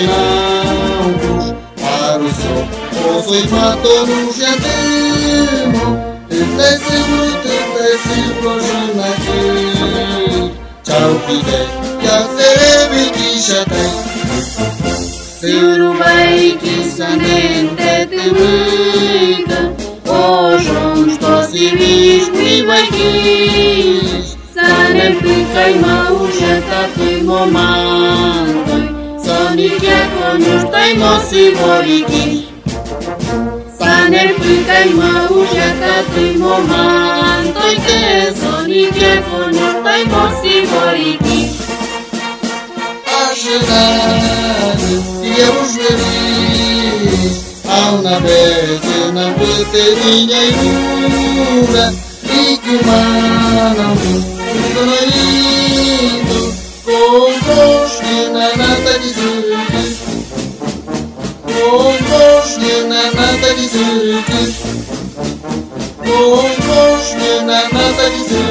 não cruz, para o sol, o sois matou no jardimo, te seguro, jonaki, tchau pide, que a serebe que chatei, Surubai que sanente te muita, o jons possivis mi vaikis, sanem pikai maužeta tui momantoi, sonikieko nuštai mosi voriki. Sanem pikai maužeta tui momantoi, te sonikieko nuštai mosi voriki. E eu os feliz ao na verde na veterinha iura e que manam tudo lindo com gosto na nata de zurich com gosto na nata de zurich com gosto na nata de zurich